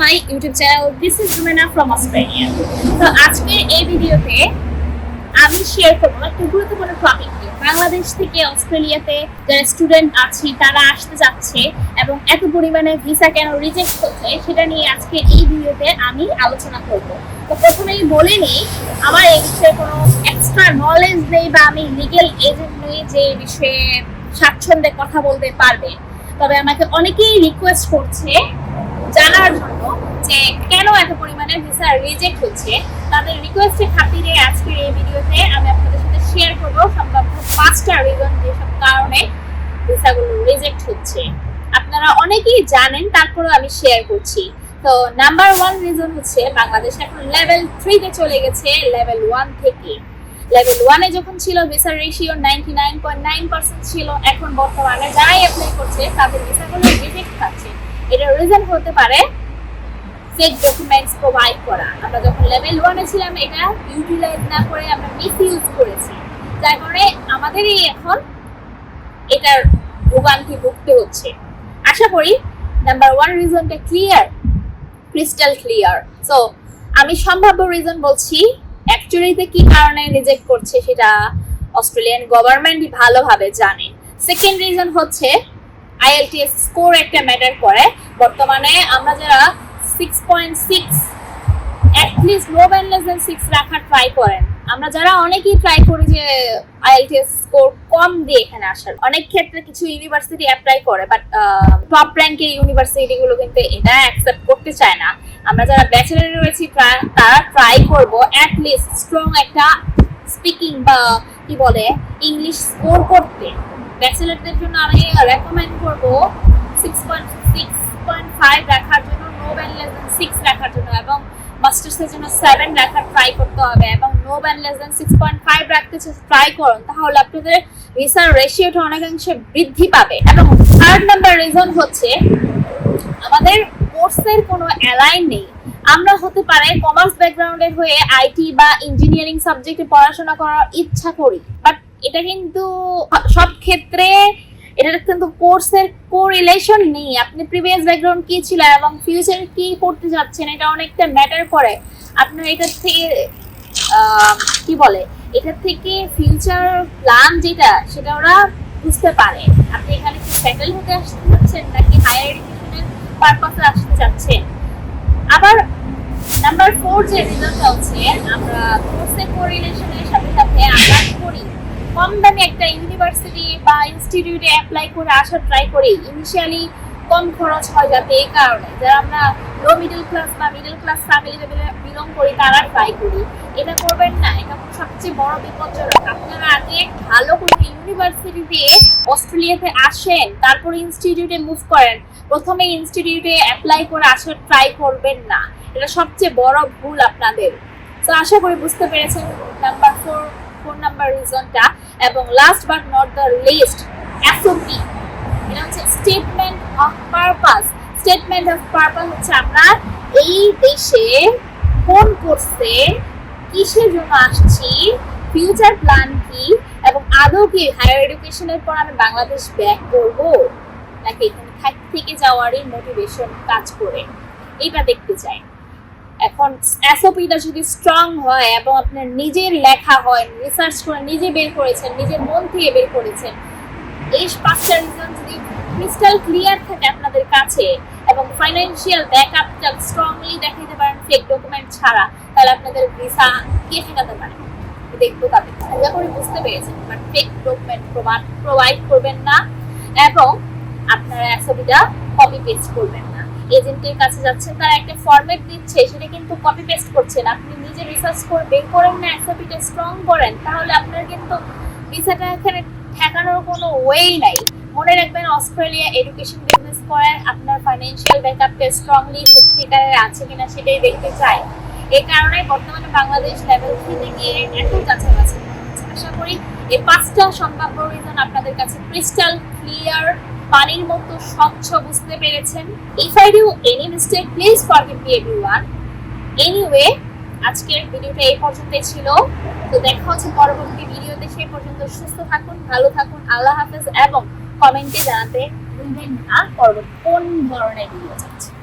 my YouTube channel. This is Rumena from Australia. তো আজকের এই ভিডিওতে আমি শেয়ার করব একটা গুরুত্বপূর্ণ টপিক নিয়ে। বাংলাদেশ থেকে অস্ট্রেলিয়াতে যারা স্টুডেন্ট আছে তারা আসতে যাচ্ছে এবং এত পরিমাণে ভিসা কেন রিজেক্ট হচ্ছে সেটা নিয়ে আজকে এই ভিডিওতে আমি আলোচনা করব। তো প্রথমেই বলে নিই, আমার এই বিষয়ে কোনো এক্সট্রা নলেজ নেই বা আমি লিগ্যাল এজেন্ট নই যে বিষয়ে স্বাচ্ছন্দ্যে কথা বলতে পারবে। তবে আমাকে অনেকেই রিকোয়েস্ট করছে জানার জন্য যে কেন এত পরিমাণে ভিসা রিজেক্ট হচ্ছে। তাদের রিকোয়েস্টের খাতিরে আজকের এই ভিডিওতে আমি আপনাদের সাথে শেয়ার করব সম্ভাব্য 5টা রিজন যেসব কারণে ভিসাগুলো রিজেক্ট হচ্ছে। আপনারা অনেকেই জানেন, তারপরেও আমি শেয়ার করছি। তো নাম্বার 1 রিজন হচ্ছে বাংলাদেশ এখন লেভেল 3 তে চলে গেছে লেভেল 1 থেকে। লেভেল 1 এ যখন ছিল ভিসা রেশিও 99.9% ছিল, এখন বর্তমানে যারাই অ্যাপ্লাই করছে তাদের ভিসাগুলো রিজেক্ট হচ্ছে। এটা রিজন হতে পারে ফেক ডকুমেন্টস প্রোভাইড করা। আমরা যখন লেভেল 1 এ ছিলাম এটা ইউটিলাইজ না করে আমরা মিসইউজ করেছি, যার কারণে আমাদেরই এখন এটার ভোগান্তি ভুগতে হচ্ছে। আশা করি নাম্বার 1 রিজনটা ক্লিয়ার, ক্রিস্টাল ক্লিয়ার। সো আমি সম্ভাব্য রিজন বলছি, অ্যাকচুয়ালিতে কি কারণে রিজেক্ট করছে সেটা অস্ট্রেলিয়ান গভর্নমেন্টই ভালোভাবে জানে। সেকেন্ড রিজন হচ্ছে IELTS স্কোর একটা ম্যাটার করে। বর্তমানে আমরা যারা 6.6 at least no band less than 6 রাখার ট্রাই করেন, আমরা যারা অনেকেই ট্রাই করি যে IELTS স্কোর কম দিয়ে এখানে আসার। অনেক ক্ষেত্রে কিছু ইউনিভার্সিটি অ্যাপ্লাই করে, বাট টপ র্যাঙ্কের ইউনিভার্সিটিগুলো কিন্তু এটা অ্যাকসেপ্ট করতে চায় না। আমরা যারা ব্যাচেলারে রয়েছি তারা ট্রাই করব অ্যাটলিস্ট স্ট্রং একটা স্পিকিং বা কি বলে ইংলিশ স্কোর করতে। ব্যাচেলারদের জন্য আমি রেকমেন্ড করব 6.5 রাখার জন্য, নো ব্যান্ড লেস দ্যান 6 রাখার জন্য, এবং মাস্টার্সের জন্য 7 রাখার ট্রাই করতে হবে, এবং নো ব্যান্ড লেস দ্যান 6.5 রাখতে ট্রাই করুন, তাহলে আপনাদের ভিসার রেশিওটা অনেকাংশে বৃদ্ধি পাবে। এবং থার্ড নাম্বার রিজন হচ্ছে আমাদের কোর্সের কোনো অ্যালাইন নেই। আমরা হতে পারে কমার্স ব্যাকগ্রাউন্ডের হয়ে আইটি বা ইঞ্জিনিয়ারিং সাবজেক্টে পড়াশোনা করার ইচ্ছা করি, বাট এটা কিন্তু সব ক্ষেত্রে এটার কিন্তু কোর্সের কোরিলেশন নেই। আপনি প্রিভিয়াস ব্যাকগ্রাউন্ড কি ছিল এবং ফিউচারে কি করতে যাচ্ছেন এটা অনেকটা ম্যাটার করে। আপনার এটার থেকে কি বলে এটার থেকে ফিউচার প্ল্যান যেটা সেটা ওরা বুঝতে পারে। আপনি এখানে কি সেটেল হতে আসতে যাচ্ছেন নাকি হায়ার এডুকেশনের পারপাসে আসতে যাচ্ছেন। আবার নাম্বার 4 যে রিজনটা হচ্ছে আমরা কোর্সের কোরিলেশনের সাথে সাথে আমরা করি কম দামে একটা ইউনিভার্সিটি বা ইনস্টিটিউটে অ্যাপ্লাই করে আসার ট্রাই করি। ইনিশিয়ালি কম খরচ হয় যাতে, এই কারণে যারা আমরা লো মিডল ক্লাস বা মিডল ক্লাস ফ্যামিলিতে বিলং করি তারা ট্রাই করি। এটা করবেন না, এটা সবচেয়ে বড় বিপজ্জনক। আপনারা আগে ভালো কোনো ইউনিভার্সিটি দিয়ে অস্ট্রেলিয়াতে আসেন, তারপরে ইনস্টিটিউটে মুভ করেন। প্রথমে ইনস্টিটিউটে অ্যাপ্লাই করে আসার ট্রাই করবেন না, এটা সবচেয়ে বড় ভুল আপনাদের। তো আশা করি বুঝতে পেরেছেন নাম্বার 4 নাম্বার রিজনটা। এবং last but not the least, SOP, এটা হচ্ছে statement of purpose. Statement of purpose হচ্ছে আমরা এই দেশে কোন কোর্সে কিসের জন্য আসছি, ফিউচার প্ল্যান কি, এবং আদৌ কি হায়ার এডুকেশনের পর আমি বাংলাদেশ ব্যাক করব নাকি এখানে থেকে যাওয়ারই মোটিভেশন কাজ করে, এইটা দেখতে চাই। এখন SOPটা যদি স্ট্রং হয় এবং আপনার নিজের লেখা হয়, রিসার্চ করে নিজে বের করেছেন, নিজের মন থেকে বের করেছেন, এই 5টা রিজন যদি ক্রিস্টাল ক্লিয়ার থাকে আপনাদের কাছে এবং ফাইন্যান্সিয়াল ব্যাকআপটা স্ট্রংলি দেখাতে পারেন ফেক ডকুমেন্ট ছাড়া, তাহলে আপনাদের ভিসা কে ঠেকাতে পারে দেখবো। তাদের আশা করি বুঝতে পেরেছেন। বাট ফেক ডকুমেন্ট প্রোভাইড করবেন না এবং আপনারা SOPটা কপি পেস্ট করবেন না। এজেন্টের কাছে যাচ্ছেন, তারা একটা ফরম্যাট দিচ্ছে, সেটা কিন্তু কপি পেস্ট করছেন। আপনি নিজে রিসার্চ করে বের করেন না, SOPটা স্ট্রং করেন, তাহলে আপনার কিন্তু ভিসাটা এখানে ঠেকানোর কোনো ওয়েই নাই। মনে রাখবেন অস্ট্রেলিয়া এডুকেশন বিজনেস করেন, আপনার ফাইন্যান্সিয়াল ব্যাকআপটা স্ট্রংলি সত্যিকারের আছে কিনা সেটাই দেখতে চাই। এই কারণে বর্তমানে বাংলাদেশ লেভেল 3 তে গিয়ে এত কাছাকাছি। আশা করি এই 5টা সম্ভাব্য রিজন আপনাদের কাছে ক্রিস্টাল ক্লিয়ার, পানির মতো স্বচ্ছ বুঝতে পেরেছেন। If I do any mistake, please forgive me everyone. Anyway, আজকের ভিডিওটা এই পর্যন্তই ছিল। তো দেখা হচ্ছে পরবর্তী ভিডিওতে। সেই পর্যন্ত সুস্থ থাকুন, ভালো থাকুন, আল্লাহ হাফেজ, এবং কমেন্টে জানাতে ভুলবেন না পরবর্তী কোন ধরনের ভিডিও চাচ্ছেন।